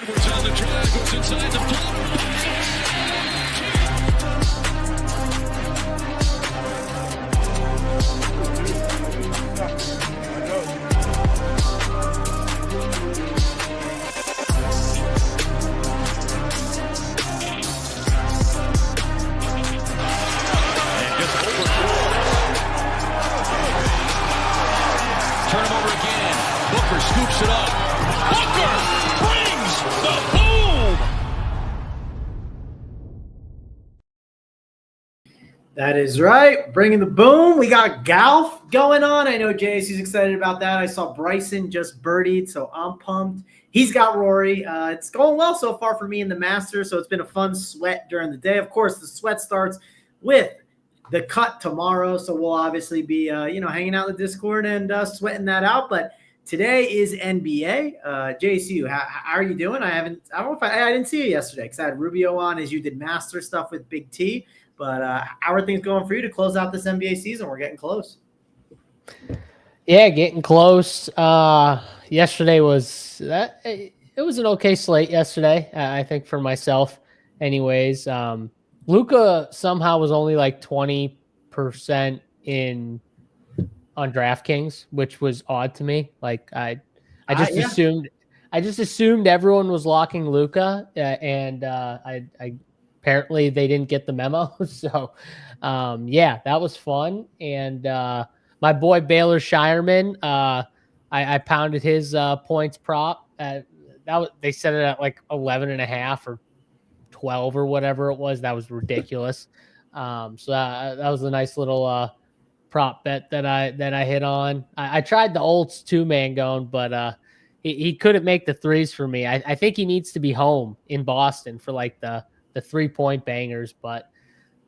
Edwards on the drive, goes inside the floor. Turn him over again. Booker scoops it up. Booker brings the boom. That is right. Bringing the boom. We got golf going on. I know JSU's excited about that. I saw Bryson just birdied, so I'm pumped. He's got Rory. It's going well so far for me in the Masters, so it's been a fun sweat during the day. Of course, the sweat starts with the cut tomorrow, so we'll obviously be hanging out in the Discord and sweating that out. But today is NBA. JSU, how are you doing? I don't know if I didn't see you yesterday because I had Rubio on as you did Master stuff with Big T. But how are things going for you to close out this NBA season? We're getting close. Yeah, getting close. Yesterday was that. It was an okay slate yesterday, I think, for myself. Anyways, Luka somehow was only like 20% on DraftKings, which was odd to me. Like I just assumed everyone was locking Luka, and I apparently they didn't get the memo. So that was fun. And my boy Baylor Shireman, I pounded his points prop. They set it at like 11.5 or 12 or whatever it was. That was ridiculous. So that was a nice little prop bet that I hit on. I tried the Olds 2-man going, but he couldn't make the threes for me. I think he needs to be home in Boston for like the 3-point bangers, but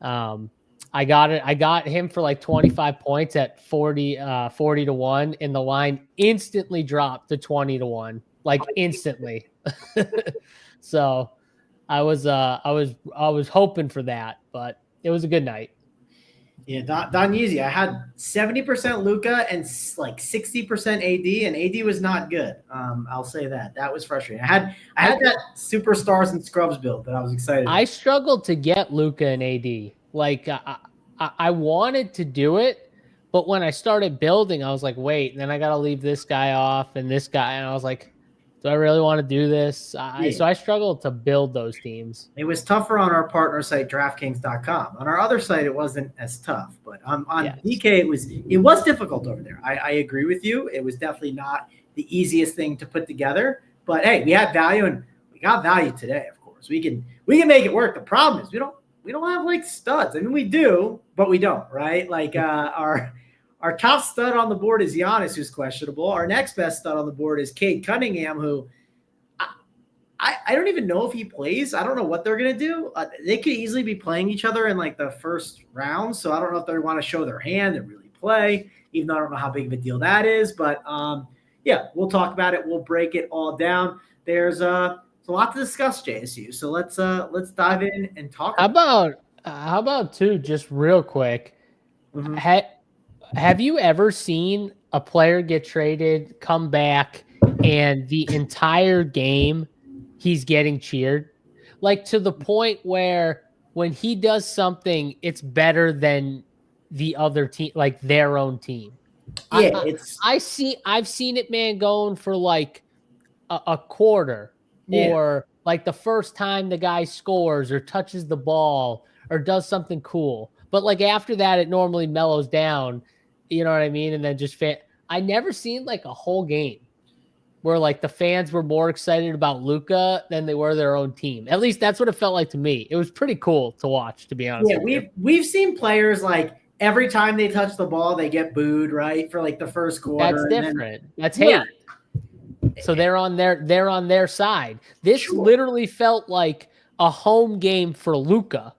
I got it. I got him for like 25 points at 40 to 1, and the line instantly dropped to 20 to 1, like instantly. So I was hoping for that, but it was a good night. Yeah, Don Yeezy, I had 70% Luka and like 60% AD, and AD was not good. I'll say that. That was frustrating. I had that superstars and scrubs build that I was excited about. I struggled to get Luka and AD. Like I wanted to do it, but when I started building, I was like, wait, and then I got to leave this guy off and this guy, and I was like, do I really want to do this? So I struggled to build those teams. It was tougher on our partner site, DraftKings.com. On our other site, it wasn't as tough. But on DK, it was difficult over there. I agree with you. It was definitely not the easiest thing to put together. But hey, we had value, and we got value today. Of course, we can make it work. The problem is we don't have like studs. I mean, we do, but we don't, right? Like our top stud on the board is Giannis, who's questionable. Our next best stud on the board is Cade Cunningham, who I don't even know if he plays. I don't know what they're going to do. They could easily be playing each other in like the first round, so I don't know if they want to show their hand and really play, even though I don't know how big of a deal that is. But, we'll talk about it. We'll break it all down. There's a lot to discuss, JSU, so let's dive in and talk How about too, just real quick, have you ever seen a player get traded, come back, and the entire game he's getting cheered? Like to the point where when he does something, it's better than the other team, like their own team. Yeah, I've seen it, man, going for like a quarter or like the first time the guy scores or touches the ball or does something cool. But like after that, it normally mellows down. You know what I mean? And then I never seen like a whole game where like the fans were more excited about Luka than they were their own team. At least that's what it felt like to me. It was pretty cool to watch, to be honest. Yeah, we've seen players like every time they touch the ball, they get booed, right? For like the first quarter. That's different. That's hate. So they're on their side. This literally felt like a home game for Luka.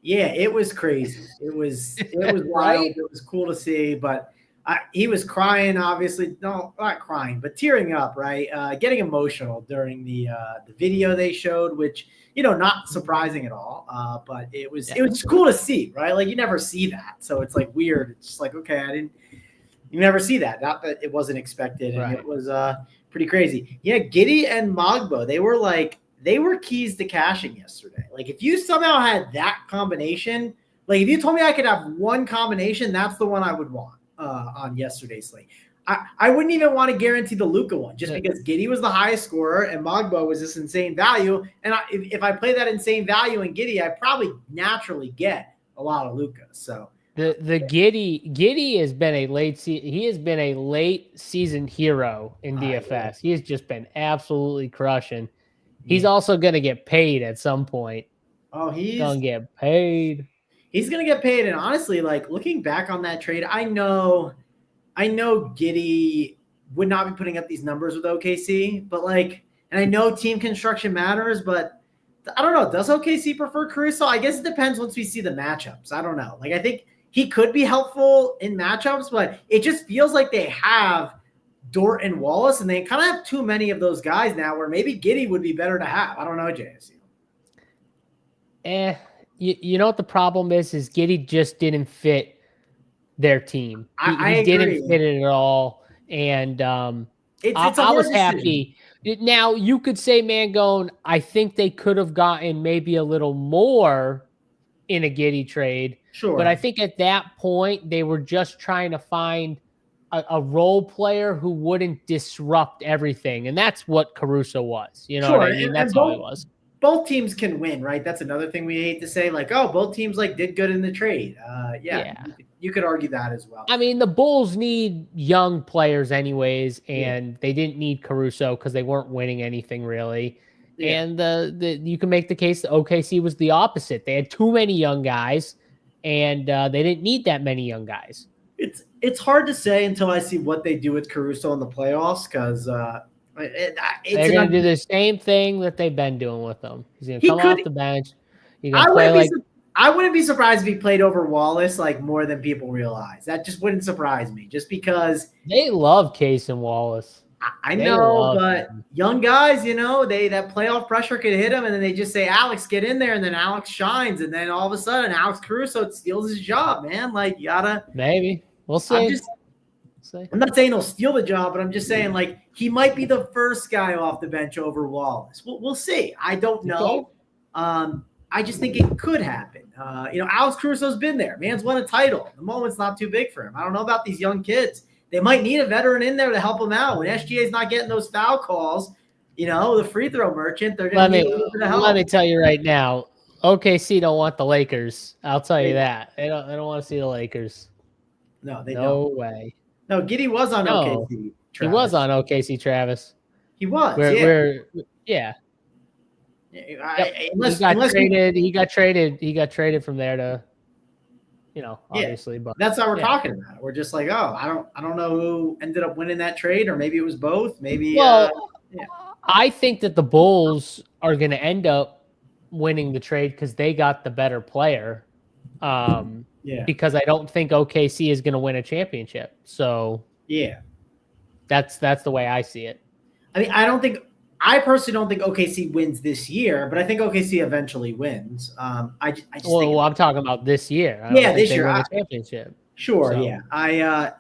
Yeah, it was crazy. It was wild. Right? It was cool to see, but he was crying, obviously. No, not crying, but tearing up, right? Getting emotional during the video they showed, which, not surprising at all. But it was cool to see, right? Like you never see that. So it's like weird. It's just like, okay, You never see that. Not that it wasn't expected, and Right. it was pretty crazy. Yeah, Giddey and Mogbo, they were keys to cashing yesterday. Like if you somehow had that combination, like if you told me I could have one combination, that's the one I would want on yesterday's slate. I wouldn't even want to guarantee the Luka one just because Giddey was the highest scorer and Mogbo was this insane value. And if I play that insane value in Giddey, I probably naturally get a lot of Luka. So the Giddey has been a late season hero in DFS. He has just been absolutely crushing. He's also going to get paid at some point. Oh, he's going to get paid. He's going to get paid. And honestly, like looking back on that trade, I know Giddey would not be putting up these numbers with OKC, but and I know team construction matters, but I don't know. Does OKC prefer Caruso? I guess it depends once we see the matchups. I don't know. I think he could be helpful in matchups, but it just feels like they have Dort and Wallace, and they kind of have too many of those guys now where maybe Giddey would be better to have. I don't know, JSU. You know what the problem is Giddey just didn't fit their team. He didn't fit it at all. And I was happy. Now you could say, Mangone, I think they could have gotten maybe a little more in a Giddey trade. Sure. But I think at that point they were just trying to find a role player who wouldn't disrupt everything. And that's what Caruso was. You know what I mean? That's all it was. Both teams can win, right? That's another thing we hate to say, both teams did good in the trade. Yeah. You could argue that as well. I mean, the Bulls need young players anyways, and they didn't need Caruso because they weren't winning anything really. Yeah. And you can make the case that OKC was the opposite. They had too many young guys, and they didn't need that many young guys. It's hard to say until I see what they do with Caruso in the playoffs because they're going to do the same thing that they've been doing with them. He's going to come off the bench. I wouldn't be surprised if he played over Wallace more than people realize. That just wouldn't surprise me just because they love Case and Wallace. I know, but young guys, that playoff pressure could hit them, and then they just say, Alex, get in there, and then Alex shines, and then all of a sudden Alex Caruso steals his job, man. You gotta – maybe. We'll see. I'm not saying he'll steal the job, but I'm just saying he might be the first guy off the bench over Wallace. We'll see. I don't know. I just think it could happen. Alex Caruso's been there. Man's won a title. The moment's not too big for him. I don't know about these young kids. They might need a veteran in there to help them out. When SGA's not getting those foul calls, the free throw merchant, they're going to need a little bit of help. Let me tell you right now, OKC don't want the Lakers. I'll tell you that. They don't want to see the Lakers. No, they don't. No way. No, Giddey was on OKC. Travis. He was on OKC, Travis. He was. Yeah. He got traded from there to, obviously. But that's why we're talking about it. We're just I don't know who ended up winning that trade, or maybe it was both. Maybe. I think that the Bulls are going to end up winning the trade because they got the better player. Because I don't think OKC is going to win a championship. So that's the way I see it. I mean, I personally don't think OKC wins this year, but I think OKC eventually wins. I'm talking about this year. This year, win a championship. Sure, so. Yeah.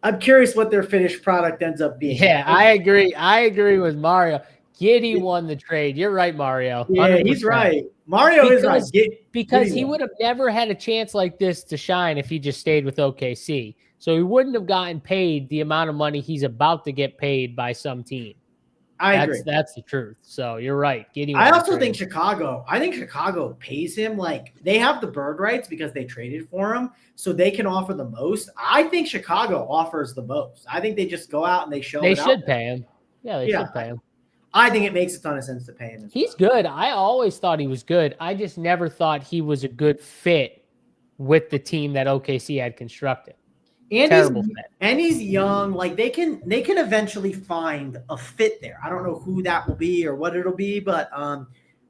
I'm curious what their finished product ends up being. Yeah, I agree with Mario. Giddey won the trade. You're right, Mario. 100%. Yeah, he's right. Mario is right. Because he would have never had a chance like this to shine if he just stayed with OKC. So he wouldn't have gotten paid the amount of money he's about to get paid by some team. I agree. That's the truth. So you're right. I also think Chicago pays him they have the bird rights because they traded for him, so they can offer the most. I think Chicago offers the most. I think they just go out and they show. They should pay him. Yeah, they should pay him. I think it makes a ton of sense to pay him. He's good. I always thought he was good. I just never thought he was a good fit with the team that OKC had constructed. And he's young. They can eventually find a fit there. I don't know who that will be or what it'll be, but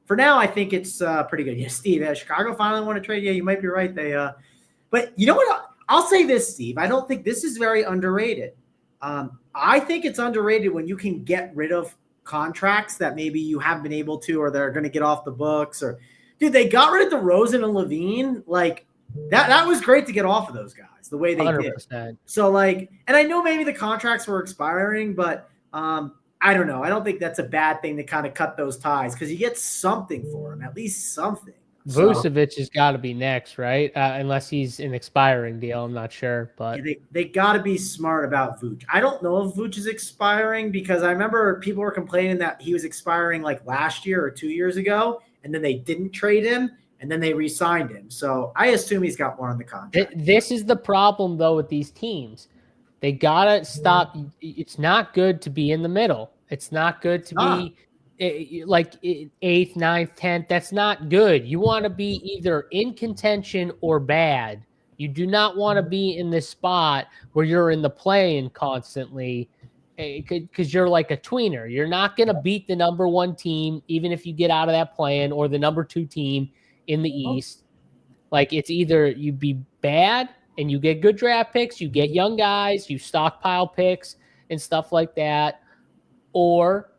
for now, I think it's pretty good. Yeah, Steve, Chicago finally want to trade. Yeah, you might be right. But you know what? I'll say this, Steve. I don't think this is very underrated. I think it's underrated when you can get rid of contracts that maybe you haven't been able to, or they're going to get off the books. Or, dude, they got rid of DeRozan and Levine that was great to get off of those guys the way they 100%. did. So like, and I know maybe the contracts were expiring, but I don't know. I don't think that's a bad thing to kind of cut those ties because you get something for them, at least something. Vucevic has got to be next, right? Unless he's an expiring deal. I'm not sure, but yeah, they got to be smart about Vooch. I don't know if Vooch is expiring because I remember people were complaining that he was expiring like last year or 2 years ago, and then they didn't trade him, and then they re-signed him. So I assume he's got more on the contract. This is the problem, though, with these teams. They got to stop. It's not good to be in the middle. It's not good to be like 8th, 9th, 10th. That's not good. You want to be either in contention or bad. You do not want to be in this spot where you're in the play-in constantly because you're like a tweener. You're not going to beat the number 1 team, even if you get out of that play-in, or the number 2 team in the East. Like, it's either you be bad and you get good draft picks, you get young guys, you stockpile picks and stuff like that, or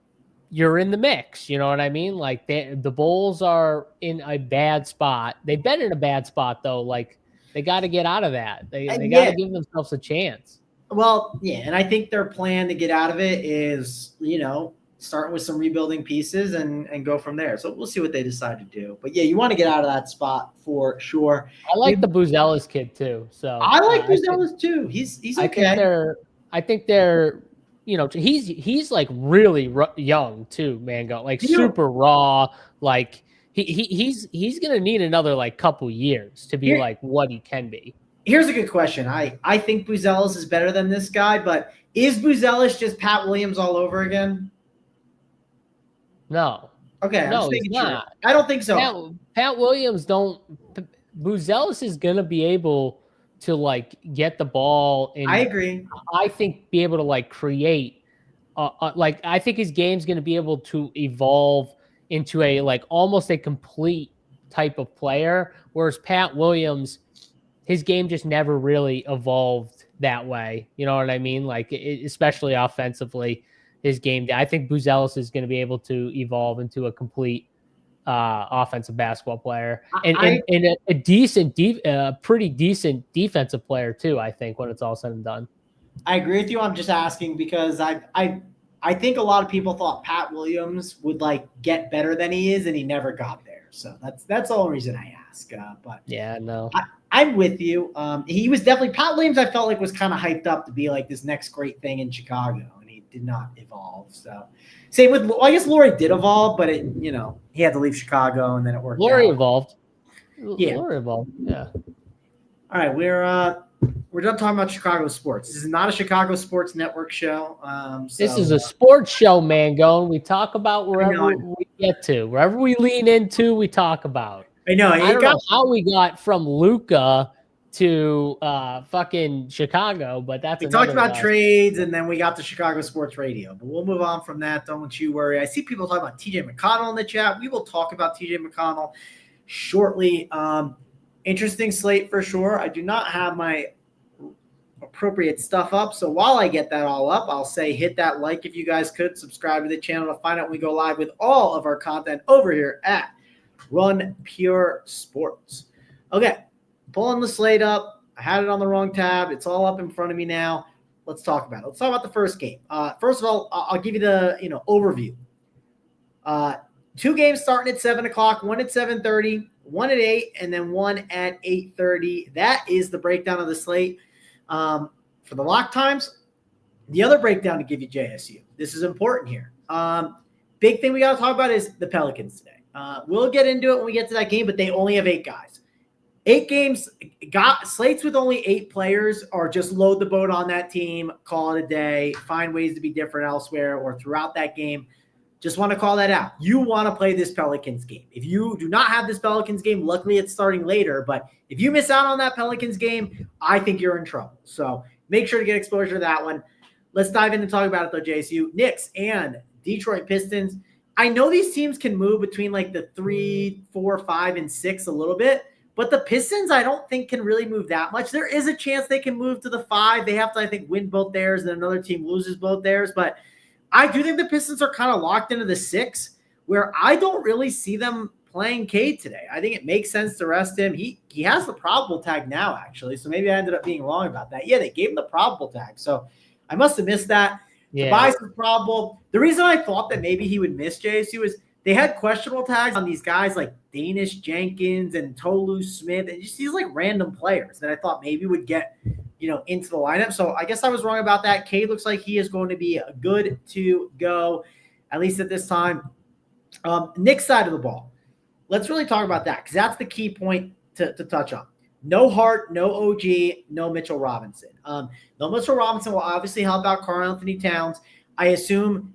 you're in the mix. You know what I mean? Like, the Bulls are in a bad spot. They've been in a bad spot, though. Like, they got to get out of that. They got to give themselves a chance. Well, yeah, and I think their plan to get out of it is, starting with some rebuilding pieces and go from there. So we'll see what they decide to do. But yeah, you want to get out of that spot for sure. I like the Buzelis kid too. So I like Buzelis too. He's okay. I think they're he's like really young too, Mango. Like super raw. Like he's gonna need another like couple years to be like what he can be. Here's a good question. I think Buzelis is better than this guy, but is Buzelis just Pat Williams all over again? No. Okay. No, he's not. I don't think so. Pat Williams Buzelis is going to be able to like get the ball. And I agree. I think be able to like create like, I think his game's going to be able to evolve into a, like almost a complete type of player. Whereas Pat Williams, his game just never really evolved that way. You know what I mean? Like especially offensively. His game. I think Buzelis is going to be able to evolve into a complete offensive basketball player and a decent, pretty decent defensive player too. I think when it's all said and done. I agree with you. I'm just asking because I think a lot of people thought Pat Williams would like get better than he is, and he never got there. So that's the only reason I ask. But yeah, no, I'm with you. He was definitely Pat Williams. I felt like was kind of hyped up to be like this next great thing in Chicago. Did not evolve. So same with, I guess Laurie did evolve, but he had to leave Chicago and then it worked out. Laurie evolved. Yeah. Laurie evolved. Yeah. All right. We're done talking about Chicago sports. This is not a Chicago Sports Network show. This is a sports show, Mango. We talk about wherever we get to, wherever we lean into, we talk about. I know. I don't know how we got from Luka to fucking Chicago, but we talked about trades, and then we got to Chicago Sports Radio. But we'll move on from that. Don't you worry. I see people talking about TJ McConnell in the chat. We will talk about TJ McConnell shortly. Interesting slate for sure. I do not have my appropriate stuff up, so while I get that all up, I'll say hit that like if you guys could. Subscribe to the channel to find out when we go live with all of our content over here at Run Pure Sports. Okay. Pulling the slate up. I had it on the wrong tab. It's all up in front of me now. Let's talk about it. Let's talk about the first game. First of all, I'll give you the overview. 2 games starting at 7 o'clock, one at 7:30, one at 8, and then one at 8:30. That is the breakdown of the slate. For the lock times, the other breakdown to give you JSU. This is important here. Big thing we got to talk about is the Pelicans today. We'll get into it when we get to that game, but they only have 8 guys. 8 games, slates with only 8 players, or just load the boat on that team, call it a day, find ways to be different elsewhere or throughout that game. Just want to call that out. You want to play this Pelicans game. If you do not have this Pelicans game, luckily it's starting later, but if you miss out on that Pelicans game, I think you're in trouble. So make sure to get exposure to that one. Let's dive in and talk about it though, JSU. Knicks and Detroit Pistons. I know these teams can move between like the 3, 4, 5, and 6 a little bit. But the Pistons, I don't think, can really move that much. There is a chance they can move to the 5. They have to, I think, win both theirs, and another team loses both theirs. But I do think the Pistons are kind of locked into the 6, where I don't really see them playing Cade today. I think it makes sense to rest him. He has the probable tag now, actually. So maybe I ended up being wrong about that. Yeah, they gave him the probable tag. So I must have missed that. Yeah. Tobias is probable. The reason I thought that maybe he would miss JSU is they had questionable tags on these guys like Danish Jenkins and Tolu Smith and just these like random players that I thought maybe would get, into the lineup. So I guess I was wrong about that. Cade looks like he is going to be good to go, at least at this time. Knicks side of the ball. Let's really talk about that because that's the key point to touch on. No Hart, no OG, no Mitchell Robinson. No Mitchell Robinson will obviously help out Karl-Anthony Towns. I assume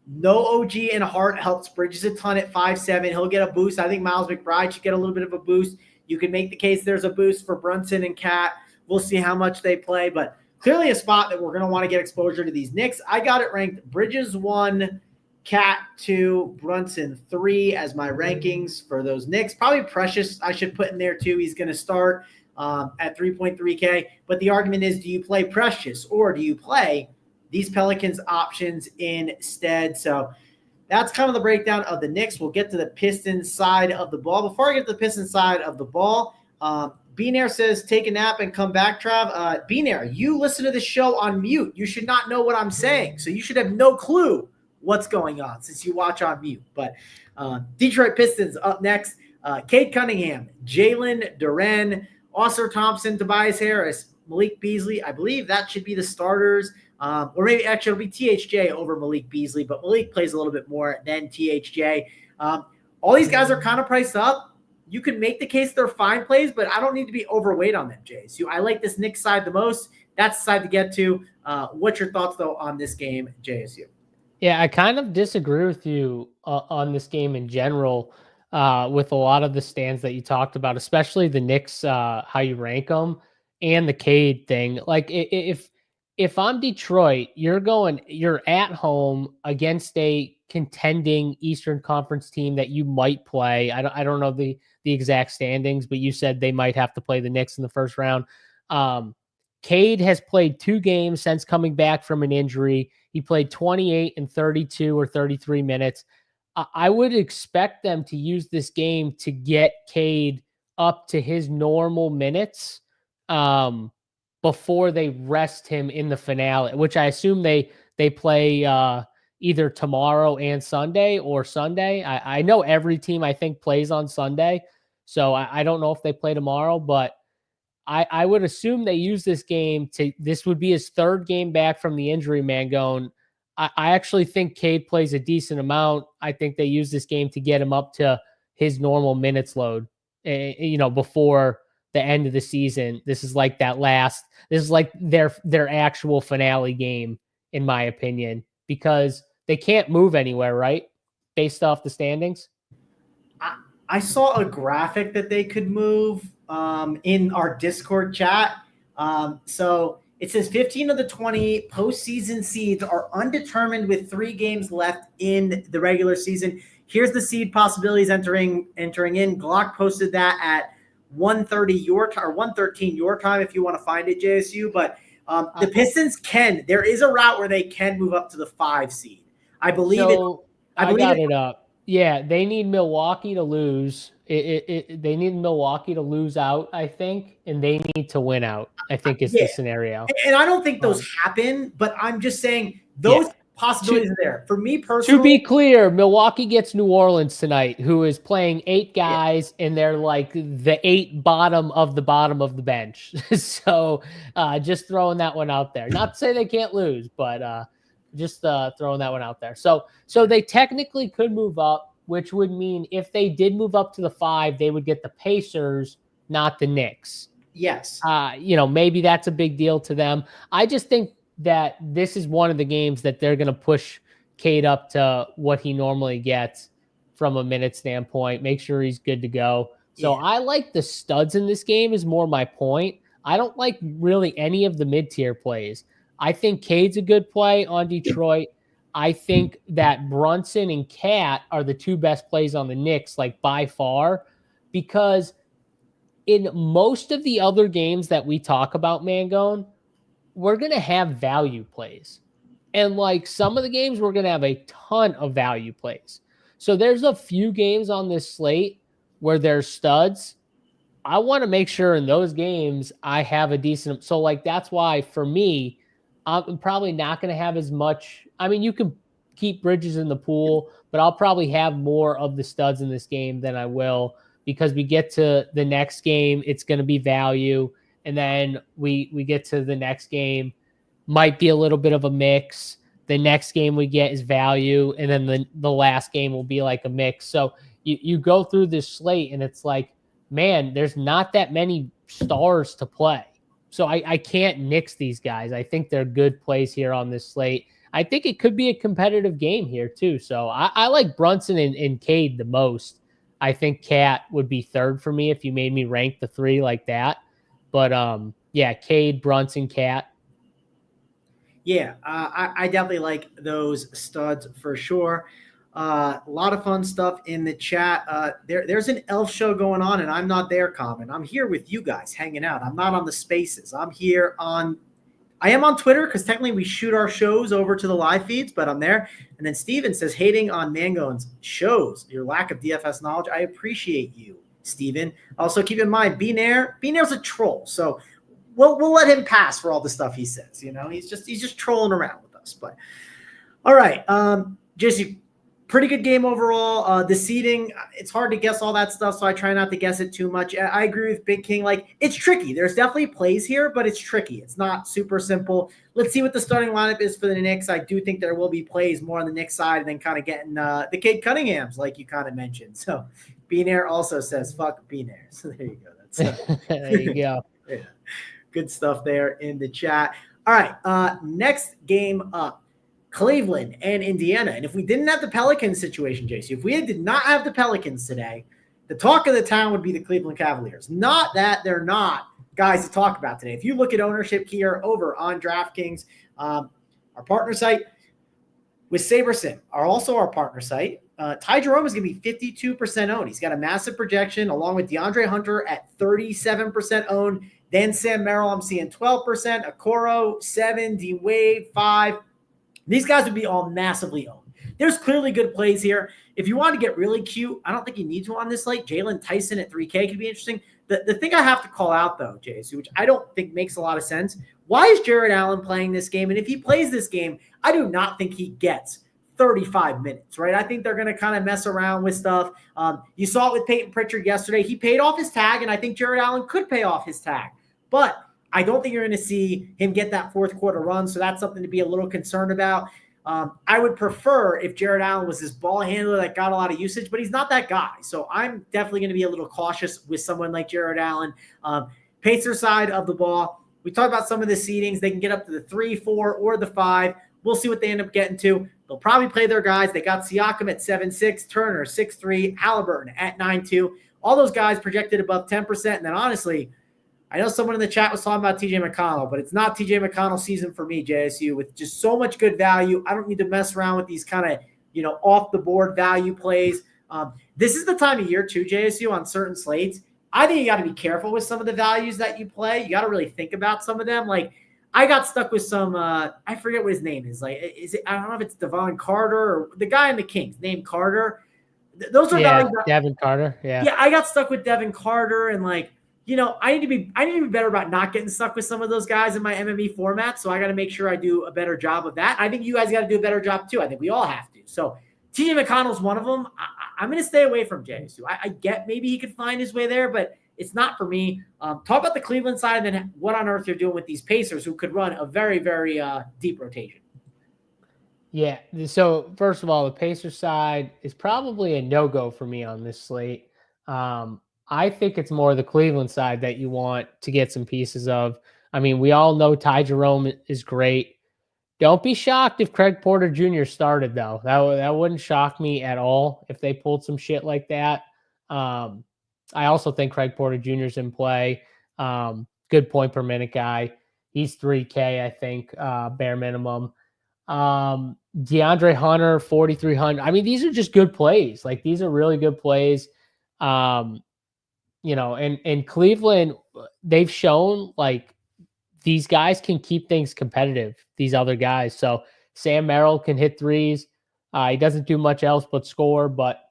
no OG and Hart helps Bridges a ton at 5'7". He'll get a boost. I think Miles McBride should get a little bit of a boost. You can make the case there's a boost for Brunson and Cat. We'll see how much they play, but clearly a spot that we're going to want to get exposure to these Knicks. I got it ranked Bridges 1, Cat 2, Brunson 3 as my rankings for those Knicks. Probably Precious I should put in there too. He's going to start at 3.3K. But the argument is, do you play Precious or do you play these Pelicans options instead? So that's kind of the breakdown of the Knicks. We'll get to the Pistons side of the ball. Before I get to the Pistons side of the ball, Beanair says, take a nap and come back, Trav. Beanair, you listen to the show on mute. You should not know what I'm saying. So you should have no clue what's going on since you watch on mute. But Detroit Pistons up next. Cade Cunningham, Jalen Duren, Oscar Thompson, Tobias Harris, Malik Beasley. I believe that should be the starters. Or maybe actually it'll be THJ over Malik Beasley, but Malik plays a little bit more than THJ. All these guys are kind of priced up. You can make the case they're fine plays, but I don't need to be overweight on them, Jace. I like this Knicks side the most. That's the side to get to. What's your thoughts, though, on this game, JSU? Yeah, I kind of disagree with you on this game in general with a lot of the stands that you talked about, especially the Knicks, how you rank them, and the Cade thing. Like, if I'm Detroit, you're at home against a contending Eastern Conference team that you might play. I don't know the exact standings, but you said they might have to play the Knicks in the first round. Cade has played 2 games since coming back from an injury. He played 28 and 32 or 33 minutes. I would expect them to use this game to get Cade up to his normal minutes before they rest him in the finale, which I assume they play either tomorrow and Sunday or Sunday. I know every team I think plays on Sunday, so I don't know if they play tomorrow, but I would assume they use this game this would be his 3rd game back from the injury, Mangone. I actually think Cade plays a decent amount. I think they use this game to get him up to his normal minutes load, before the end of the season. This is like their actual finale game, in my opinion, because they can't move anywhere, right? Based off the standings. I saw a graphic that they could move in our Discord chat. So it says 15 of the 20 postseason seeds are undetermined with 3 games left in the regular season. Here's the seed possibilities entering in. Glock posted that at 1:30 your time or 1:13 your time if you want to find it, JSU. But the Pistons there is a route where they can move up to the 5 seed. I believe I got it up. Yeah, they need Milwaukee to lose. They need Milwaukee to lose out, I think, and they need to win out, I think is the scenario. And I don't think those happen, but I'm just saying those possibilities are there. For me personally. To be clear, Milwaukee gets New Orleans tonight, who is playing 8 guys, and they're like the 8 bottom of the bench. So just throwing that one out there. Not to say they can't lose, but just throwing that one out there. So they technically could move up, which would mean if they did move up to the 5, they would get the Pacers, not the Knicks. Yes. Maybe that's a big deal to them. I just think that this is one of the games that they're going to push Cade up to what he normally gets from a minute standpoint, make sure he's good to go. So I like the studs in this game is more my point. I don't like really any of the mid-tier plays. I think Cade's a good play on Detroit. I think that Brunson and Cat are the 2 best plays on the Knicks, like by far, because in most of the other games that we talk about, Mangone, we're going to have value plays. And like some of the games, we're going to have a ton of value plays. So there's a few games on this slate where there's studs. I want to make sure in those games I have a decent. So like that's why for me, I'm probably not going to have as much. I mean, you can keep Bridges in the pool, but I'll probably have more of the studs in this game than I will because we get to the next game, it's going to be value, and then we get to the next game, might be a little bit of a mix. The next game we get is value, and then the last game will be like a mix. So you go through this slate, and it's like, man, there's not that many stars to play. So I can't nix these guys. I think they're good plays here on this slate. I think it could be a competitive game here too. So I like Brunson and Cade the most. I think Cat would be third for me if you made me rank the three like that. But yeah, Cade, Brunson, Cat. Yeah, I definitely like those studs for sure. A lot of fun stuff in the chat. There's an elf show going on, and I'm not there, Common. I'm here with you guys hanging out. I'm not on the spaces. I am on Twitter because technically we shoot our shows over to the live feeds, but I'm there. And then Steven says, hating on Mangone's shows your lack of DFS knowledge. I appreciate you, Steven. Also, keep in mind, B-Nair's a troll, so we'll let him pass for all the stuff he says. You know, he's just trolling around with us. But all right, Jesse. Pretty good game overall. The seeding, it's hard to guess all that stuff, so I try not to guess it too much. I agree with Big King. Like, it's tricky. There's definitely plays here, but it's tricky. It's not super simple. Let's see what the starting lineup is for the Knicks. I do think there will be plays more on the Knicks side and then kind of getting the Cade Cunninghams, like you kind of mentioned. So, B-Nair also says, fuck B-Nair. So, there you go. That's there you go. Yeah. Good stuff there in the chat. All right, next game up. Cleveland and Indiana. And if we didn't have the Pelicans situation, JC, if we did not have the Pelicans today, the talk of the town would be the Cleveland Cavaliers. Not that they're not guys to talk about today. If you look at ownership here over on DraftKings, our partner site with SaberSim are also our partner site. Ty Jerome is going to be 52% owned. He's got a massive projection along with DeAndre Hunter at 37% owned. Then Sam Merrill, I'm seeing 12%, Okoro 7%, D Wade 5%. These guys would be all massively owned. There's clearly good plays here. If you want to get really cute, I don't think you need to on this slate. Jalen Tyson at 3K could be interesting. The thing I have to call out, though, JC, which I don't think makes a lot of sense, why is Jared Allen playing this game? And if he plays this game, I do not think he gets 35 minutes, right? I think they're going to kind of mess around with stuff. You saw it with Peyton Pritchard yesterday. He paid off his tag, and I think Jared Allen could pay off his tag. But I don't think you're going to see him get that fourth quarter run, so that's something to be a little concerned about. I would prefer if Jared Allen was this ball handler that got a lot of usage, but he's not that guy. So I'm definitely going to be a little cautious with someone like Jared Allen. Pacer side of the ball, we talked about some of the seedings. They can get up to the 3, 4, or the 5. We'll see what they end up getting to. They'll probably play their guys. They got Siakam at 7.6, Turner 6.3, Halliburton at 9.2. All those guys projected above 10%. And then honestly, I know someone in the chat was talking about TJ McConnell, but it's not TJ McConnell season for me, JSU, with just so much good value. I don't need to mess around with these kind of, off the board value plays. This is the time of year too, JSU, on certain slates. I think you got to be careful with some of the values that you play. You got to really think about some of them. Like I got stuck with some, I forget what his name is. Like, I don't know if it's Devon Carter or the guy in the Kings named Carter. Those are values. Devin Carter. Yeah. Yeah. I got stuck with Devin Carter and like, I need to be better about not getting stuck with some of those guys in my MME format. So I got to make sure I do a better job of that. I think you guys got to do a better job too. I think we all have to. So TJ McConnell's one of them. I'm going to stay away from JSU. I get maybe he could find his way there, but it's not for me. Talk about the Cleveland side and then what on earth you're doing with these Pacers who could run a very, very deep rotation. Yeah. So first of all, the Pacers side is probably a no-go for me on this slate. I think it's more the Cleveland side that you want to get some pieces of. I mean, we all know Ty Jerome is great. Don't be shocked if Craig Porter Jr. started, though. That wouldn't shock me at all if they pulled some shit like that. I also think Craig Porter Jr. is in play. Good point per minute guy. He's 3K, I think, bare minimum. DeAndre Hunter, 4,300. I mean, these are just good plays. Like, these are really good plays. And Cleveland, they've shown like these guys can keep things competitive, these other guys. So Sam Merrill can hit threes. He doesn't do much else but score, but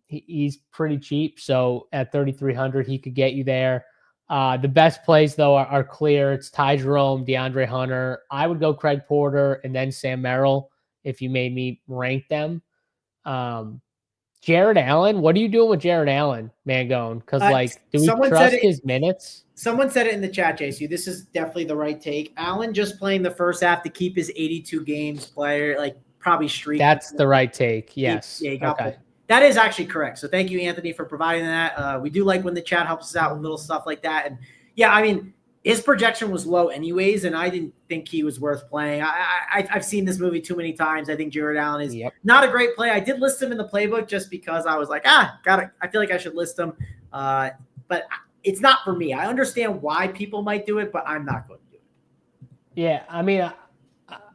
he's pretty cheap. So at 3,300, he could get you there. The best plays though are clear. It's Ty Jerome, DeAndre Hunter. I would go Craig Porter and then Sam Merrill if you made me rank them. Jared Allen, what are you doing with Jared Allen, Mangone? Because do we trust his minutes? Someone said it in the chat, JC. This is definitely the right take. Allen just playing the first half to keep his 82 games player, probably streak. That's the right take. Yes. He got okay. That is actually correct. So thank you, Anthony, for providing that. We do like when the chat helps us out with little stuff like that. And yeah, I mean, his projection was low anyways, and I didn't think he was worth playing. I've seen this movie too many times. I think Jared Allen is not a great play. I did list him in the playbook just because I was like, I feel like I should list him. But it's not for me. I understand why people might do it, but I'm not going to do it. Yeah, I mean,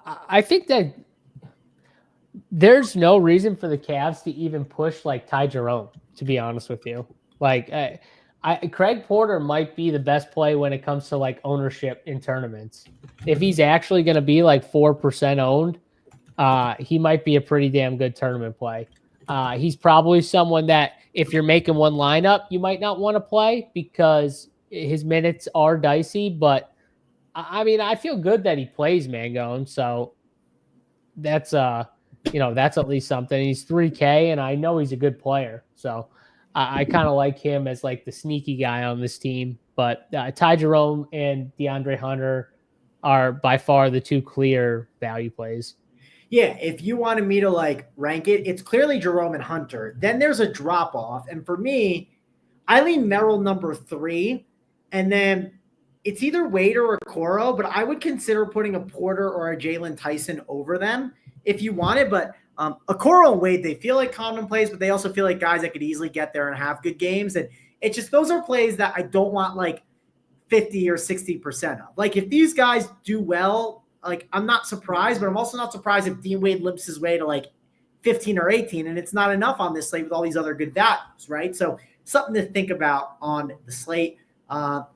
I think that there's no reason for the Cavs to even push Ty Jerome, to be honest with you. Craig Porter might be the best play when it comes to ownership in tournaments. If he's actually going to be 4% owned, he might be a pretty damn good tournament play. He's probably someone that if you're making one lineup, you might not want to play because his minutes are dicey. But I mean, I feel good that he plays Mangone. So that's that's at least something. He's 3K and I know he's a good player. So I kind of like him as the sneaky guy on this team. But Ty Jerome and DeAndre Hunter are by far the two clear value plays. Yeah, if you wanted me to rank it, it's clearly Jerome and Hunter. Then there's a drop off. And for me, I lean Merrill number 3. And then it's either Wade or Okoro, but I would consider putting a Porter or a Jalen Tyson over them if you wanted. But Okoro and Wade, they feel like common plays, but they also feel like guys that could easily get there and have good games. And it's just those are plays that I don't want 50 or 60% of. If these guys do well, I'm not surprised, but I'm also not surprised if Dean Wade limps his way to 15 or 18, and it's not enough on this slate with all these other good values, right? So something to think about on the slate. All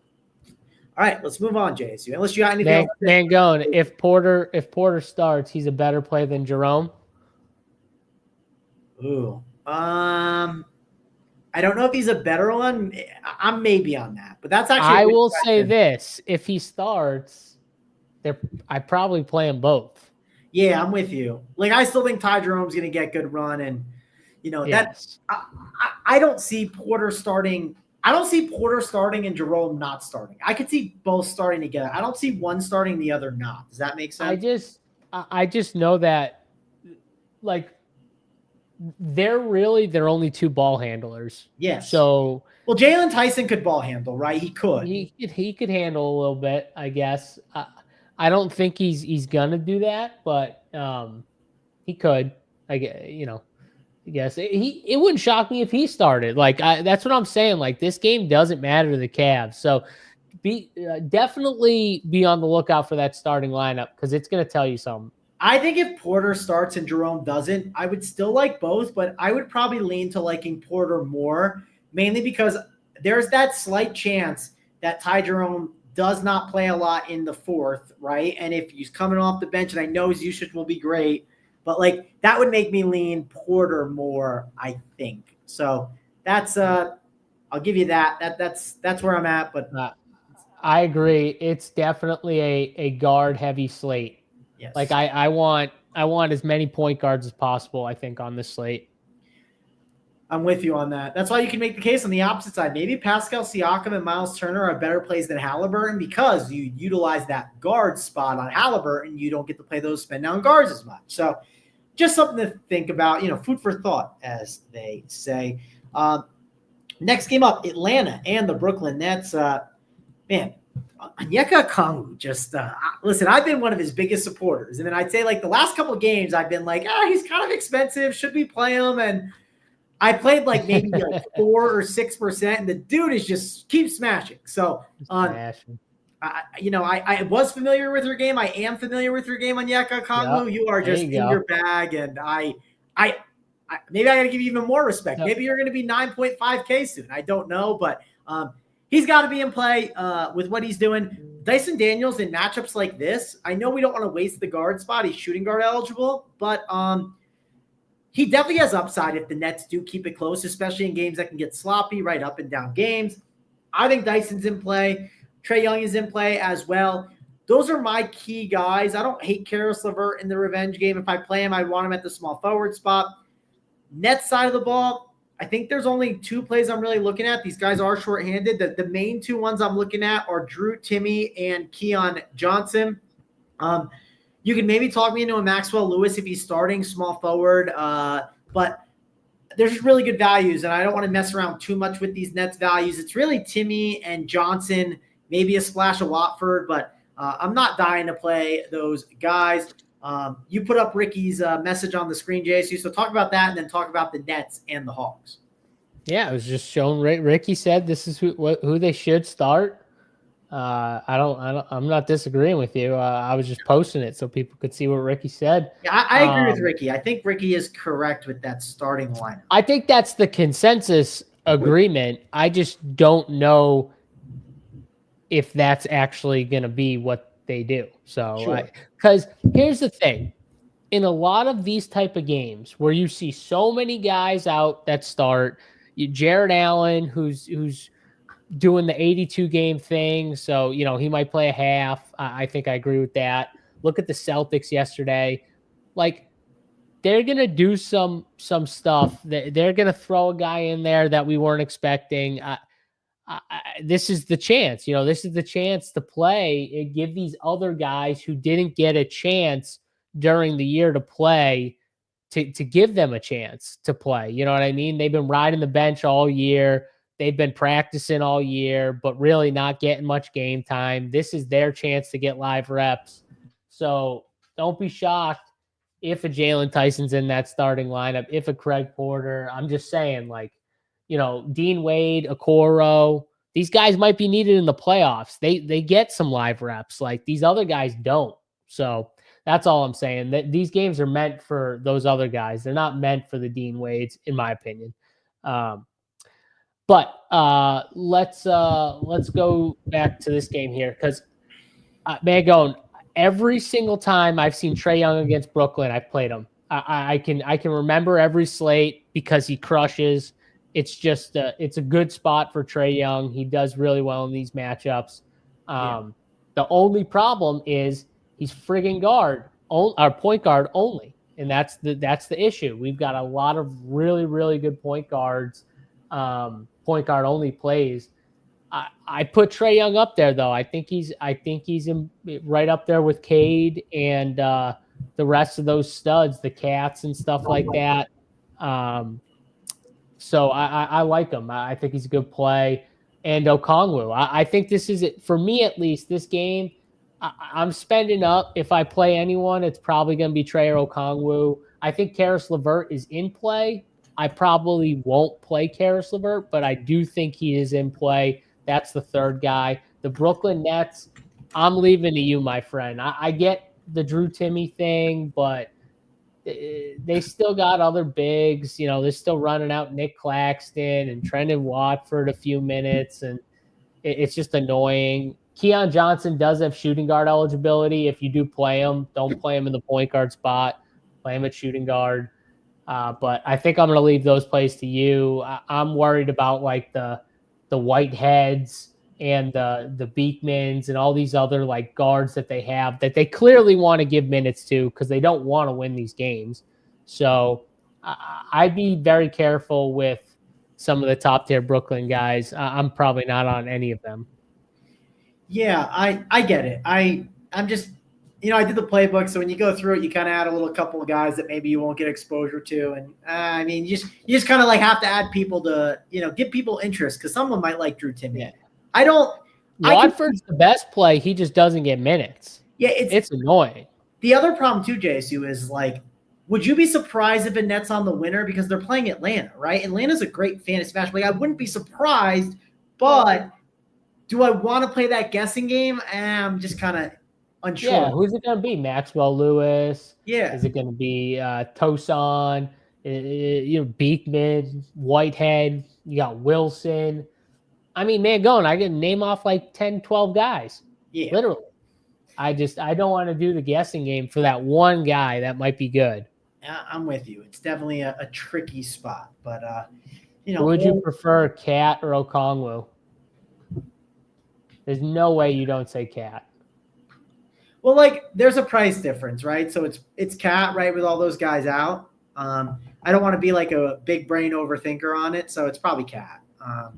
right, let's move on, JSU. Unless you got anything else. Mangone, if Porter starts, he's a better play than Jerome. Ooh. I don't know if he's a better one. I'm maybe on that, but that's actually. I will say this: if he starts, I probably play them both. Yeah, I'm with you. I still think Ty Jerome's going to get good run, and that's. I don't see Porter starting. I don't see Porter starting and Jerome not starting. I could see both starting together. I don't see one starting, the other not. Does that make sense? I just know that, they're only two ball handlers. Yes. So Jalen Tyson could ball handle, right? He could. He could handle a little bit, I guess. I don't think he's gonna do that, but he could. I guess it wouldn't shock me if he started. That's what I'm saying. This game doesn't matter to the Cavs, so definitely be on the lookout for that starting lineup because it's gonna tell you something. I think if Porter starts and Jerome doesn't, I would still like both, but I would probably lean to liking Porter more, mainly because there's that slight chance that Ty Jerome does not play a lot in the fourth, right? And if he's coming off the bench, and I know his usage will be great, but that would make me lean Porter more, I think. So that's I'll give you that. That's where I'm at. But I agree. It's definitely a guard heavy slate. Yes. I want as many point guards as possible, I think, on this slate. I'm with you on that. That's why you can make the case on the opposite side. Maybe Pascal Siakam and Miles Turner are better plays than Halliburton because you utilize that guard spot on Halliburton. You don't get to play those spin down guards as much. So just something to think about, food for thought, as they say. Next game up, Atlanta and the Brooklyn Nets. Man, Onyeka Okongwu just listen, I've been one of his biggest supporters. And then I'd say the last couple of games I've been he's kind of expensive. Should we play him? And I played maybe 4 or 6%, and the dude is just keeps smashing. So, I was familiar with your game. I am familiar with your game, Onyeka Okongwu. Yep. You are just in your bag, and I maybe I got to give you even more respect. Yep. Maybe you're going to be 9.5K soon. I don't know, but he's got to be in play with what he's doing. Dyson Daniels in matchups like this, I know we don't want to waste the guard spot. He's shooting guard eligible, but he definitely has upside if the Nets do keep it close, especially in games that can get sloppy, right up and down games. I think Dyson's in play. Trae Young is in play as well. Those are my key guys. I don't hate Karis LeVert in the revenge game. If I play him, I want him at the small forward spot. Nets side of the ball, I think there's only 2 plays I'm really looking at. These guys are shorthanded. The main 2 ones I'm looking at are Drew Timme and Keon Johnson. You can maybe talk me into a Maxwell Lewis if he's starting small forward, but there's just really good values, and I don't want to mess around too much with these Nets values. It's really Timme and Johnson, maybe a splash of Watford, but I'm not dying to play those guys. You put up Ricky's message on the screen, JSU, so talk about that and then talk about the Nets and the Hawks. Yeah, it was just shown. Ricky said this is who they should start. I'm not disagreeing with you. I was just posting it so people could see what Ricky said. Yeah, I agree with Ricky. I think Ricky is correct with that starting lineup. I think that's the consensus agreement. I just don't know if that's actually going to be what they do. So, because here's the thing. In a lot of these type of games where you see so many guys out that start, Jared Allen, who's doing the 82 game thing. So, he might play a half. I think I agree with that. Look at the Celtics yesterday. Like, they're going to do some stuff. They're going to throw a guy in there that we weren't expecting. This is the chance. This is the chance to play and give these other guys who didn't get a chance during the year to play, to give them a chance to play. You know what I mean? They've been riding the bench all year. They've been practicing all year, but really not getting much game time. This is their chance to get live reps. So don't be shocked if a Jalen Tyson's in that starting lineup, if a Craig Porter. I'm just saying, Dean Wade, Okoro, these guys might be needed in the playoffs. They get some live reps. Like, these other guys don't. So that's all I'm saying. That these games are meant for those other guys. They're not meant for the Dean Wades, in my opinion. But let's go back to this game here, because every single time I've seen Trae Young against Brooklyn, I've played him. I can remember every slate because he crushes. It's just it's a good spot for Trae Young. He does really well in these matchups. The only problem is he's friggin' point guard only, and that's the issue. We've got a lot of really, really good point guards. Point guard only plays. I put Trae Young up there though. I think he's in right up there with Cade and the rest of those studs, the Cats and stuff like that. So I like him. I think he's a good play. And Okongwu. I think this is it for me, at least. This game, I'm spending up. If I play anyone, it's probably going to be Trae or Okongwu. I think Karis LeVert is in play. I probably won't play Karis LeVert, but I do think he is in play. That's the third guy. The Brooklyn Nets, I'm leaving to you, my friend. I get the Drew Timme thing, but they still got other bigs. They're still running out Nick Claxton and Trendon Watford a few minutes, and it's just annoying. Keon Johnson does have shooting guard eligibility. If you do play him, don't play him in the point guard spot. Play him at shooting guard. But I think I'm going to leave those plays to you. I'm worried about the Whiteheads and the Beekmans and all these other guards that they have that they clearly want to give minutes to because they don't want to win these games. So I'd be very careful with some of the top tier Brooklyn guys. I'm probably not on any of them. Yeah, I get it. I'm just, I did the playbook, so when you go through it, you kind of add a couple of guys that maybe you won't get exposure to, and you just kind of have to add people to give people interest because someone might like Drew Timme. Yeah. I don't. Watford's the best play. He just doesn't get minutes. Yeah, it's annoying. The other problem too, JSU, is would you be surprised if a Nets on the winner because they're playing Atlanta, right? Atlanta's a great fantasy match. I wouldn't be surprised, but do I want to play that guessing game? I'm just kind of unsure. Yeah, who's it going to be? Maxwell Lewis? Yeah. Is it going to be Tosan? Beekman, Whitehead? You got Wilson. I mean, I can name off 10, 12 guys. Yeah. Literally. I don't want to do the guessing game for that one guy that might be good. I'm with you. It's definitely a tricky spot, but Would you prefer Cat or Okongwu? There's no way you don't say Cat. Well, like there's a price difference, right? So it's Cat, right, with all those guys out. I don't want to be like a big brain overthinker on it, so it's probably Cat.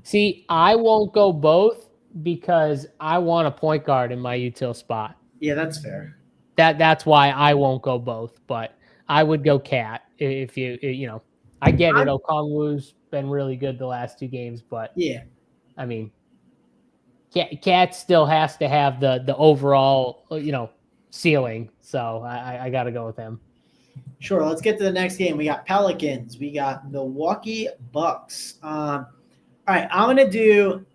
See, I won't go both because I want a point guard in my util spot. Yeah, that's fair. That's why I won't go both, but I would go Cat if I get it. Okongwu's been really good the last 2 games, but yeah, I mean, Cat still has to have the overall ceiling, so I got to go with him. Sure. Let's get to the next game. We got Pelicans. We got Milwaukee Bucks. All right, I'm gonna do.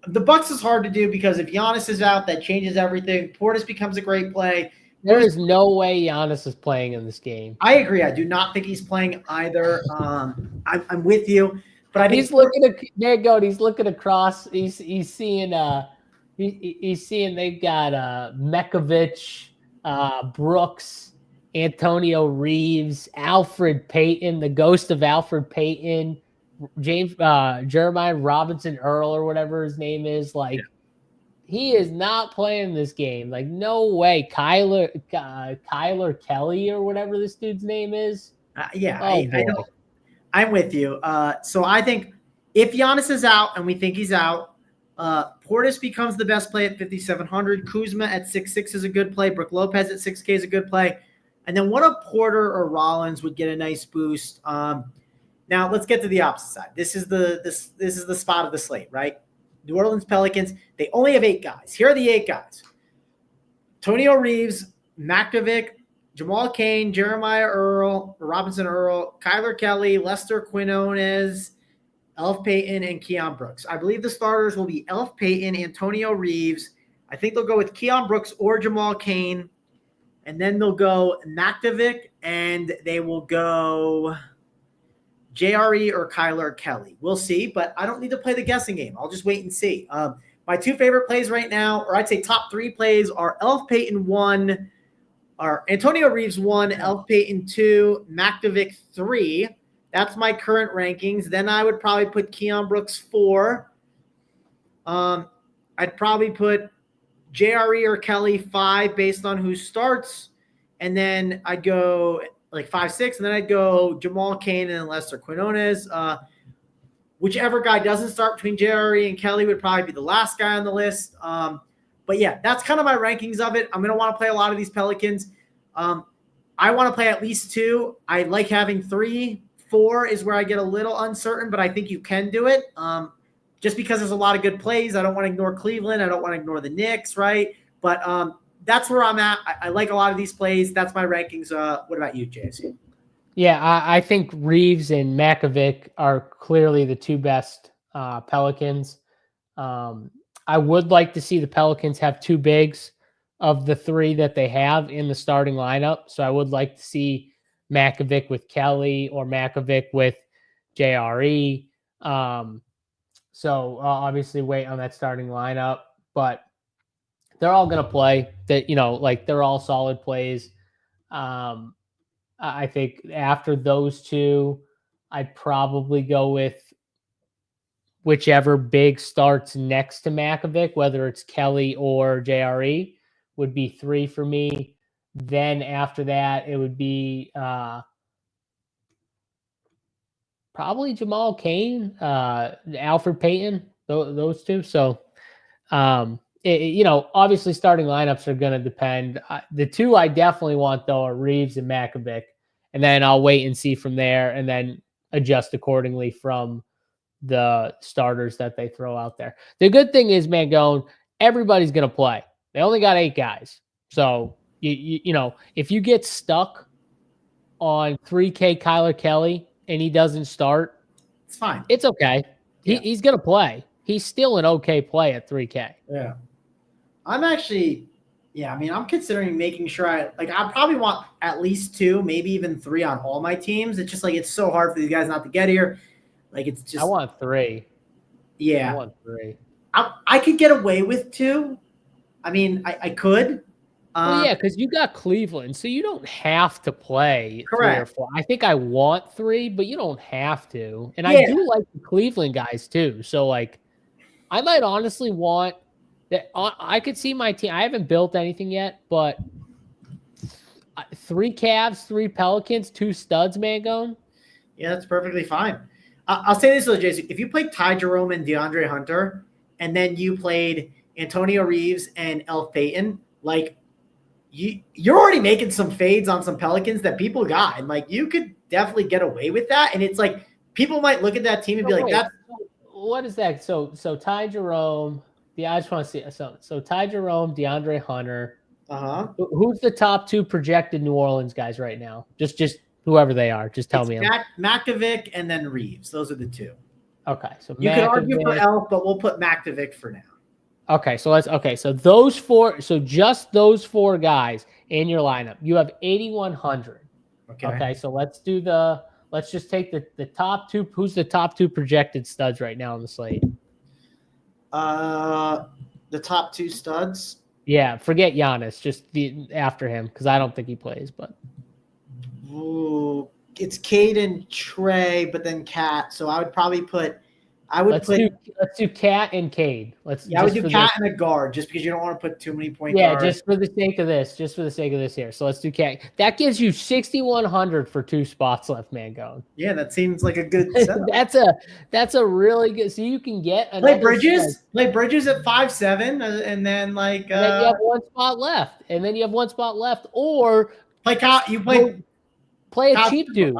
The Bucks is hard to do because if Giannis is out, that changes everything. Portis becomes a great play. There is no way Giannis is playing in this game. I agree. I do not think he's playing either. I'm with you, but I think he's looking at there. Go. He's looking across. He's seeing he's seeing they've got Mekovic, Brooks, Antonio Reeves, Alfred Payton, the ghost of Alfred Payton, Jeremiah Robinson Earl or whatever his name is. Like he is not playing this game. Like no way. Kyler Kelly or whatever this dude's name is. I'm with you. So I think if Giannis is out and we think he's out, Portis becomes the best play at 5,700. Kuzma at 6.6 is a good play. Brook Lopez at 6K is a good play. And then one of Porter or Rollins would get a nice boost. Now let's get to the opposite side. This is the spot of the slate, right? New Orleans Pelicans. They only have 8 guys. Here are the 8 guys: Antonio Reeves, Maktovic, Jamal Cain, Jeremiah Robinson Earl, Kyler Kelly, Lester Quinones, Elf Payton, and Keon Brooks. I believe the starters will be Elf Payton, Antonio Reeves. I think they'll go with Keon Brooks or Jamal Cain. And then they'll go Maktovic, and they will go JRE or Kyler Kelly. We'll see, but I don't need to play the guessing game. I'll just wait and see. My 2 favorite plays right now, or I'd say top 3 plays, are Elf Payton 1, or Antonio Reeves 1, Elf Payton 2, Maktovic 3. That's my current rankings. Then I would probably put Keon Brooks 4. I'd probably put JRE or Kelly 5 based on who starts. And then I'd go like 5, 6. And then I'd go Jamal Cain and Lester Quinones. Whichever guy doesn't start between JRE and Kelly would probably be the last guy on the list. But yeah, that's kind of my rankings of it. I'm going to want to play a lot of these Pelicans. I want to play at least 2. I like having 3. 4 is where I get a little uncertain, but I think you can do it. Just because there's a lot of good plays. I don't want to ignore Cleveland. I don't want to ignore the Knicks, right? But that's where I'm at. I like a lot of these plays. That's my rankings. What about you, JC? Yeah, I think Reeves and Maktovic are clearly the 2 best Pelicans. I would like to see the Pelicans have 2 bigs of the 3 that they have in the starting lineup. So I would like to see Maktovic with Kelly or Maktovic with JRE. So obviously wait on that starting lineup, but they're all going to play. That they're all solid plays. I think after those 2, I'd probably go with whichever big starts next to Maktovic, whether it's Kelly or JRE, would be 3 for me. Then after that, it would be probably Jamal Cain, Alfred Payton, those 2. So, obviously starting lineups are going to depend. The 2 I definitely want, though, are Reeves and Maktovic. And then I'll wait and see from there and then adjust accordingly from the starters that they throw out there. The good thing is, Mangone, everybody's going to play. They only got 8 guys. So, if you get stuck on 3K Kyler Kelly and he doesn't start, it's fine. It's okay. Yeah. He's going to play. He's still an okay play at 3K. Yeah. I'm considering making sure I probably want at least 2, maybe even 3 on all my teams. It's just it's so hard for these guys not to get here. I want 3. Yeah. I want 3. I could get away with 2. I mean, I could, Well, yeah, because you got Cleveland, so you don't have to play 3 or Correct. 4. I think I want 3, but you don't have to. And I Yeah. do like the Cleveland guys too. So like, I might honestly want that. I could see my team. I haven't built anything yet, but 3 Cavs, 3 Pelicans, 2 studs, Mangone. Yeah, that's perfectly fine. I'll say this though, Jason. If you played Ty Jerome and DeAndre Hunter, and then you played Antonio Reeves and Elf Payton, like you're already making some fades on some Pelicans that people got, and like you could definitely get away with that. And it's like people might look at that team and be like, "That's what is that?" So Ty Jerome. I just want to see. So Ty Jerome, DeAndre Hunter. Who's the top 2 projected New Orleans guys right now? Just whoever they are. Just tell me. Makovic and then Reeves. Those are the 2. Okay, so you could argue for Elf, but we'll put Makovic for now. Okay, so so those 4, so just those 4 guys in your lineup. You have 8,100. Okay, so let's just take the top 2. Who's the top 2 projected studs right now on the slate? The top 2 studs. Yeah, forget Giannis, just after him, because I don't think he plays. But it's Cade and Trey, but then Cat. So I would probably put. Let's do Cat and Cade. I would do Cat and a guard, just because you don't want to put too many points. Yeah, just for the sake of this here. So let's do Cat. That gives you 6,100 for 2 spots left, Mangone. Yeah, that seems like a good setup. that's a really good. So you can get play Bridges at 5'7", and then like and then you have 1 spot left, or play a cheap dude.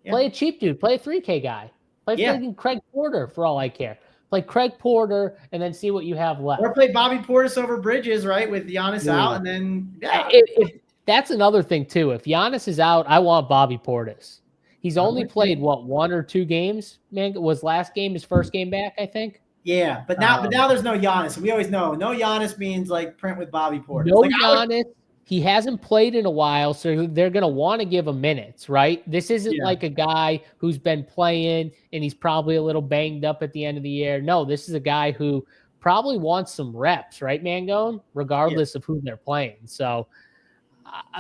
Yeah. Play a cheap dude. Play a 3K guy. Play Craig Porter for all I care. Play Craig Porter and then see what you have left. Or play Bobby Portis over Bridges, right, with Giannis out, and then If that's another thing too. If Giannis is out, I want Bobby Portis. He's only played 1 or 2 games. Man, was last game his first game back, I think. Yeah, but now there's no Giannis. We always know no Giannis means like print with Bobby Portis. No Giannis. He hasn't played in a while, so they're going to want to give him minutes, right? This isn't like a guy who's been playing and he's probably a little banged up at the end of the year. No, this is a guy who probably wants some reps, right, Mangone? Regardless of who they're playing. So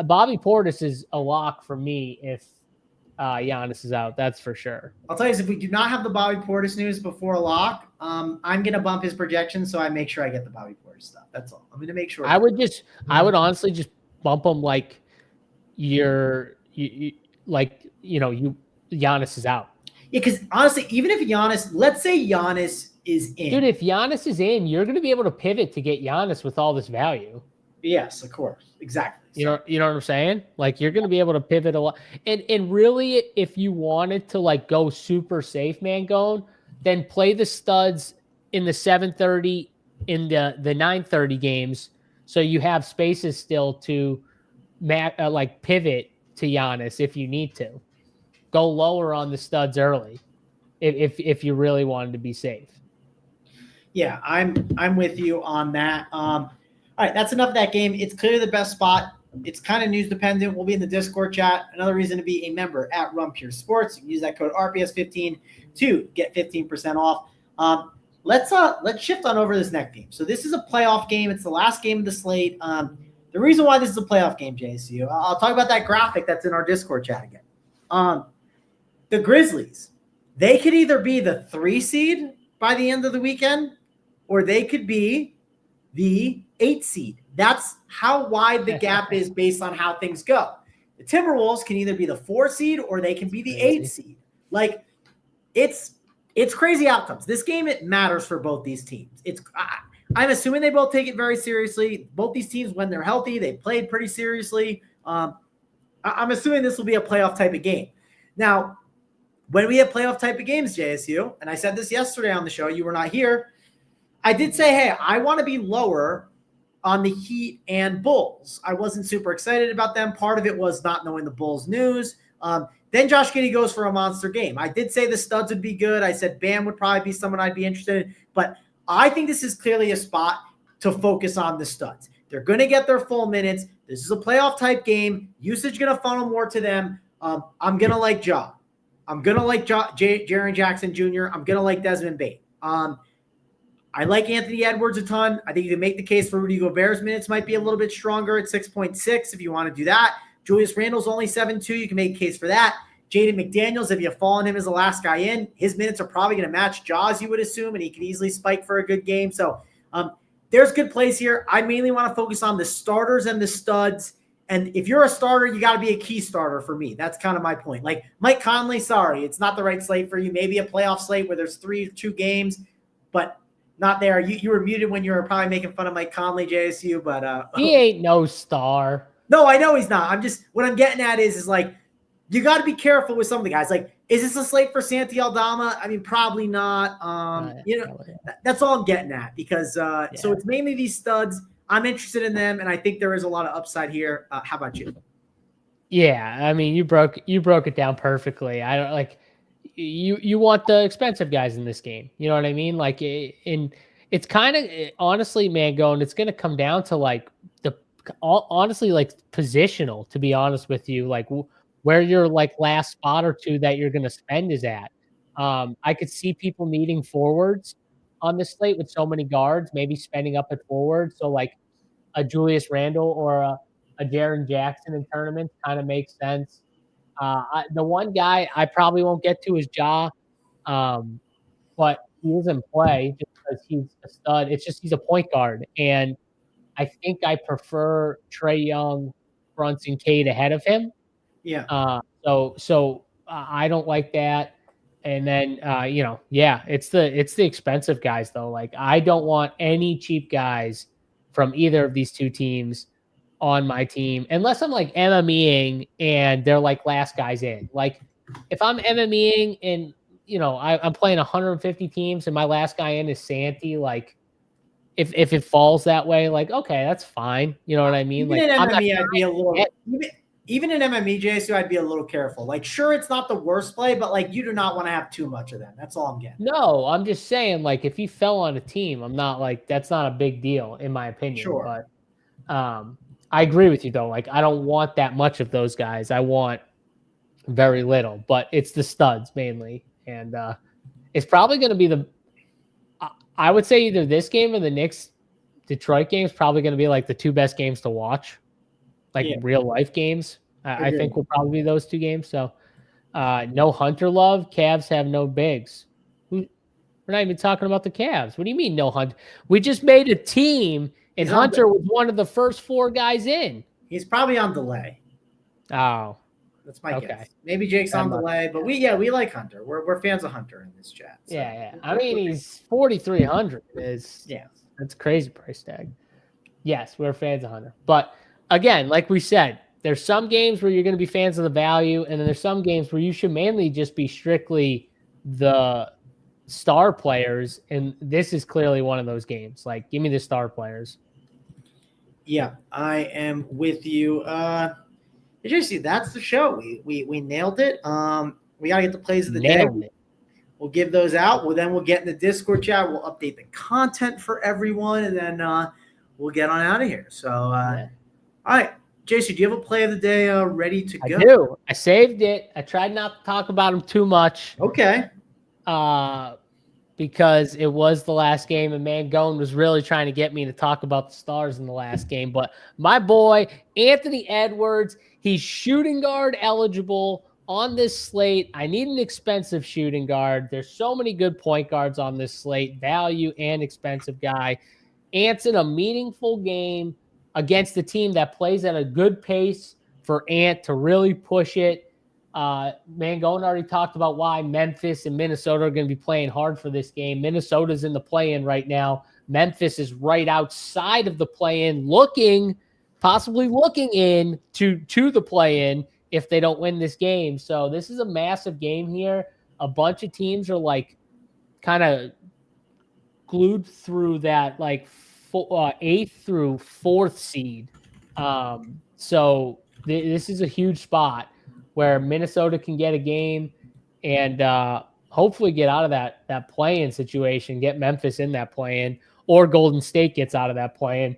Bobby Portis is a lock for me if Giannis is out. That's for sure. I'll tell you, if we do not have the Bobby Portis news before a lock, I'm going to bump his projection, so I make sure I get the Bobby Portis stuff. That's all. I'm going to make sure. I would honestly just bump him like Giannis is out. Yeah, because honestly, even if let's say Giannis is in. Dude, if Giannis is in, you're going to be able to pivot to get Giannis with all this value. Yes, of course. Exactly. You know what I'm saying? Like, you're going to be able to pivot a lot. And really, if you wanted to like go super safe, Mangone, then play the studs in the 7:30 in the 9:30 games, so you have spaces still to like pivot to Giannis if you need to. Go lower on the studs early if you really wanted to be safe. Yeah, I'm with you on that. All right, that's enough of that game. It's clearly the best spot. It's kind of news dependent. We'll be in the Discord chat. Another reason to be a member at Run Pure Sports. You can use that code RPS15 to get 15% off. Let's shift on over to this next game. So this is a playoff game. It's the last game of the slate. The reason why this is a playoff game, JSU, I'll talk about that graphic that's in our Discord chat again. The Grizzlies, they could either be the 3 seed by the end of the weekend, or they could be the 8 seed. That's how wide the gap is based on how things go. The Timberwolves can either be the 4 seed or they can be the 8 seed. Like, it's crazy outcomes. This game, it matters for both these teams. I'm assuming they both take it very seriously. Both these teams, when they're healthy, they played pretty seriously. I'm assuming this will be a playoff type of game. Now, when we have playoff type of games, JSU, and I said this yesterday on the show, you were not here, I did say, hey, I want to be lower on the Heat and Bulls. I wasn't super excited about them. Part of it was not knowing the Bulls news. Then Josh Giddey goes for a monster game. I did say the studs would be good. I said Bam would probably be someone I'd be interested in. But I think this is clearly a spot to focus on the studs. They're going to get their full minutes. This is a playoff type game. Usage going to funnel more to them. I'm going to like Ja. I'm going to like Jaren Jackson Jr. I'm going to like Desmond Bane. I like Anthony Edwards a ton. I think you can make the case for Rudy Gobert's minutes might be a little bit stronger at 6.6 if you want to do that. Julius Randle's only 7.2. You can make a case for that. Jaden McDaniels, if you fall on him as the last guy in, his minutes are probably going to match Jaws, you would assume, and he can easily spike for a good game. So there's good plays here. I mainly want to focus on the starters and the studs. And if you're a starter, you got to be a key starter for me. That's kind of my point. Like Mike Conley, sorry, it's not the right slate for you. Maybe a playoff slate where there's 2 games, but not there. You were muted when you were probably making fun of Mike Conley, JSU, but he ain't no star. No, I know he's not. What I'm getting at is like, you got to be careful with some of the guys. Like, is this a slate for Santi Aldama? I mean, probably not. That's all I'm getting at because so it's mainly these studs. I'm interested in them, and I think there is a lot of upside here. How about you? Yeah, I mean, you broke it down perfectly. I don't like you want the expensive guys in this game. You know what I mean? Like, it's kind of honestly, man, it's going to come down to like honestly like positional. To be honest with you, like where your like last spot or two that you're going to spend is at. I could see people needing forwards on this slate with so many guards, maybe spending up at forward. So like a Julius Randle or a Jaren Jackson in tournaments kind of makes sense. The one guy I probably won't get to is Ja, but he is in play just because he's a stud. It's just he's a point guard, and I think I prefer Trae Young, Brunson, Cade ahead of him. Yeah. So I don't like that. And then it's the expensive guys though. Like I don't want any cheap guys from either of these two teams on my team unless I'm like MMEing and they're like last guys in. Like if I'm MMEing and I'm playing 150 teams and my last guy in is Santi, like if it falls that way, like okay, that's fine. You know what I mean? Even like in MME, I'd be a little. Even in MME, JSU, I'd be a little careful. Like, sure, it's not the worst play, but like, you do not want to have too much of them. That's all I'm getting. No, I'm just saying, like, if he fell on a team, I'm not like that's not a big deal in my opinion. Sure. But I agree with you though. Like, I don't want that much of those guys. I want very little, but it's the studs mainly, and it's probably going to be I would say either this game or the Knicks Detroit game is probably going to be like the 2 best games to watch. Like real life games. I think will probably be those 2 games. So no Hunter love. Cavs have no bigs. We're not even talking about the Cavs. What do you mean no Hunter? We just made a team and Hunter was one of the first 4 guys in. He's probably on delay. Oh. That's my guess. Maybe Jake's on delay, but we like Hunter. We're fans of Hunter in this chat. So. Yeah. I mean, he's 4,300. That's crazy price tag. Yes, we're fans of Hunter. But again, like we said, there's some games where you're going to be fans of the value, and then there's some games where you should mainly just be strictly the star players, and this is clearly one of those games. Like, give me the star players. Yeah, I am with you. JC, that's the show. We nailed it. We got to get the plays of the day. We'll give those out. We'll get in the Discord chat. We'll update the content for everyone, and then we'll get on out of here. So, all right. Jason, do you have a play of the day ready to go? I do. I saved it. I tried not to talk about him too much. Okay. Because it was the last game, and Mangone was really trying to get me to talk about the stars in the last game. But my boy, Anthony Edwards, he's shooting guard eligible on this slate. I need an expensive shooting guard. There's so many good point guards on this slate, value and expensive guy. Ant's in a meaningful game against a team that plays at a good pace for Ant to really push it. Mangone already talked about why Memphis and Minnesota are going to be playing hard for this game. Minnesota's in the play-in right now. Memphis is right outside of the play-in, possibly looking in to the play-in if they don't win this game. So this is a massive game here. A bunch of teams are like kind of glued through that like 8th through 4th seed. So this is a huge spot where Minnesota can get a game and hopefully get out of that play-in situation, get Memphis in that play-in, or Golden State gets out of that play-in.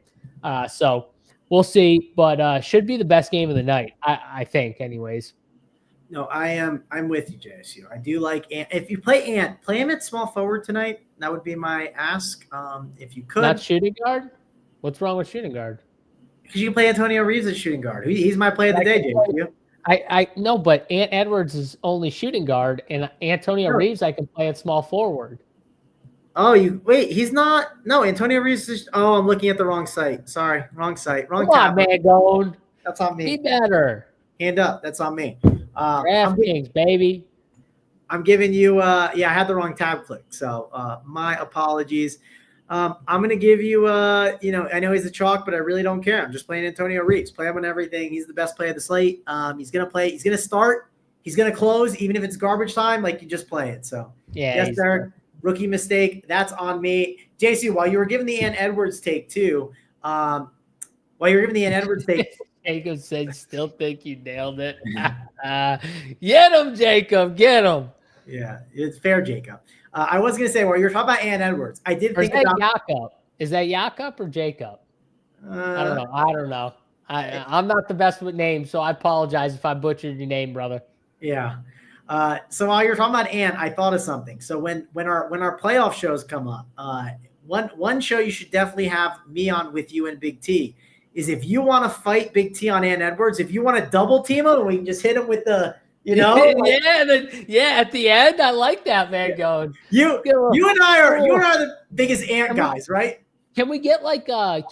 So we'll see, but should be the best game of the night, I think, anyways. No, I'm with you, JSU. I do like Ant. If you play Ant, play him at small forward tonight. That would be my ask. If you could. Not shooting guard? What's wrong with shooting guard? Because you can play Antonio Reeves as shooting guard. He's my play of the day, JSU. I know, but Ant Edwards is only shooting guard, and Antonio Reeves I can play at small forward. Oh, he's not. No, Antonio Reeves is. Oh, I'm looking at the wrong site. Sorry, wrong site. Wrong tab. Come on, man, going. That's on me. Be better. Hand up. That's on me. DraftKings, baby. I'm giving you. I had the wrong tab click. So my apologies. I'm going to give you. I know he's a chalk, but I really don't care. I'm just playing Antonio Reeves. Play him on everything. He's the best player of the slate. He's going to play. He's going to start. He's going to close, even if it's garbage time. Like, you just play it. So yes, sir. Rookie mistake. That's on me. JC, while you were giving the Ant Edwards take too, Jacob said, still think you nailed it. Get him, Jacob. Get him. Yeah, it's fair, Jacob. I was going to say, while you're talking about Ant Edwards, I did think about Jakob. Is that Jakob or Jacob? I don't know. I'm not the best with names, so I apologize if I butchered your name, brother. Yeah. So while you're talking about Ant, I thought of something. So when our playoff shows come up, one show you should definitely have me on with you and Big T is if you want to fight Big T on Ant Edwards, if you want to double team him, we can just hit him with the, at the end. I like that, man. Going. You and I are the biggest Ant guys, right? Can we get like the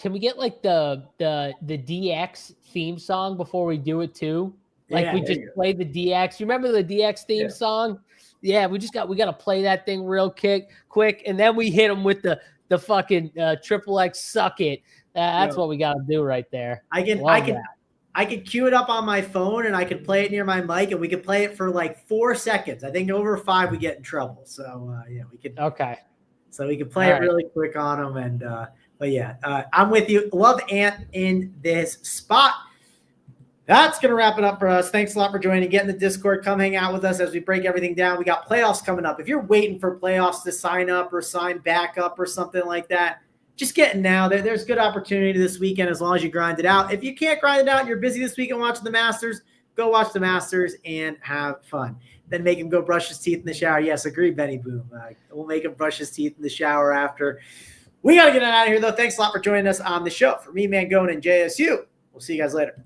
DX theme song before we do it too? Like we just play the DX. You remember the DX theme song? Yeah, we got to play that thing real quick, and then we hit them with the fucking triple X suck it. That's what we got to do right there. I can cue it up on my phone, and I can play it near my mic, and we can play it for like 4 seconds. I think over 5 we get in trouble. So we could. Okay. So we can play it really quick on them, and I'm with you. Love Ant in this spot. That's going to wrap it up for us. Thanks a lot for joining. Get in the Discord. Come hang out with us as we break everything down. We got playoffs coming up. If you're waiting for playoffs to sign up or sign back up or something like that, just get in now. There's good opportunity this weekend as long as you grind it out. If you can't grind it out and you're busy this weekend watching the Masters, go watch the Masters and have fun. Then make him go brush his teeth in the shower. Yes, agree, Benny Boom. We'll make him brush his teeth in the shower after. We got to get out of here, though. Thanks a lot for joining us on the show. For me, Mangone, and JSU, we'll see you guys later.